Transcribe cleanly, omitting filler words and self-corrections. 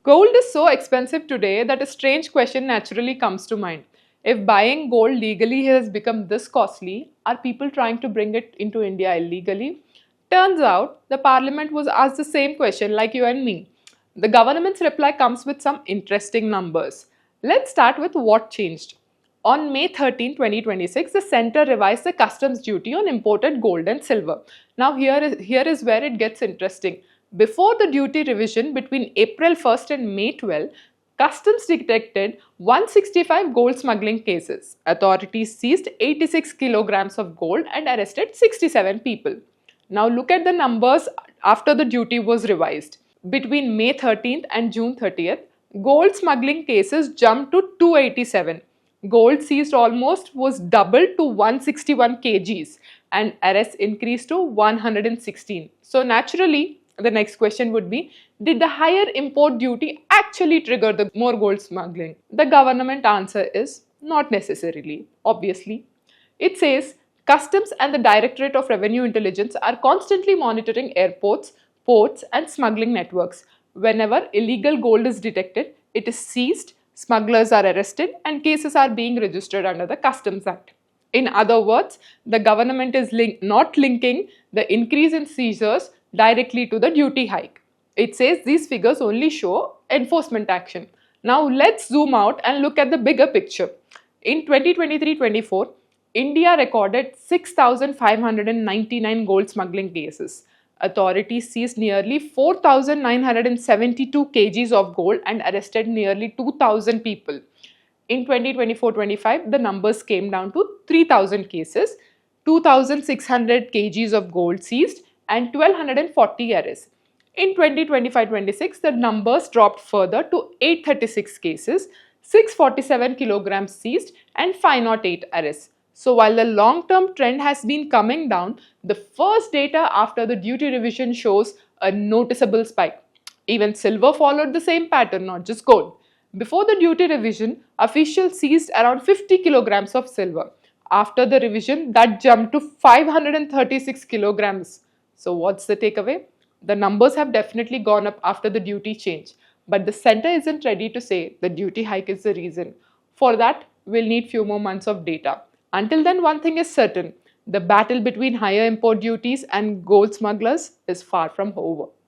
Gold is so expensive today that a strange question naturally comes to mind. If buying gold legally has become this costly, are people trying to bring it into India illegally? Turns out the parliament was asked the same question like you and me. The government's reply comes with some interesting numbers. Let's start with what changed. On May 13, 2026, the centre revised the customs duty on imported gold and silver. Now, here is where it gets interesting. Before the duty revision between April 1st and May 12, customs detected 165 gold smuggling cases. Authorities seized 86 kilograms of gold and arrested 67 people. Now, look at the numbers after the duty was revised. Between May 13th and June 30th, gold smuggling cases jumped to 287. Gold seized almost was doubled to 161 kgs and arrests increased to 116. So naturally, the next question would be, did the higher import duty actually trigger the more gold smuggling? The government answer is not necessarily, obviously. It says Customs and the Directorate of Revenue Intelligence are constantly monitoring airports, ports, and smuggling networks. Whenever illegal gold is detected, it is seized, smugglers are arrested, and cases are being registered under the Customs Act. In other words, the government is not linking the increase in seizures directly to the duty hike. It says these figures only show enforcement action. Now let's zoom out and look at the bigger picture. In 2023-24, India recorded 6,599 gold smuggling cases. Authorities seized nearly 4,972 kgs of gold and arrested nearly 2,000 people. In 2024-25, the numbers came down to 3,000 cases, 2,600 kgs of gold seized, and 1,240 arrests. In 2025-26, the numbers dropped further to 836 cases, 647 kilograms seized, and 508 arrests. So while the long-term trend has been coming down, the first data after the duty revision shows a noticeable spike. Even silver followed the same pattern, not just gold. Before the duty revision, officials seized around 50 kilograms of silver. After the revision, that jumped to 536 kilograms. So what's the takeaway? The numbers have definitely gone up after the duty change, but the center isn't ready to say the duty hike is the reason. For that, we'll need few more months of data. Until then, one thing is certain, the battle between higher import duties and gold smugglers is far from over.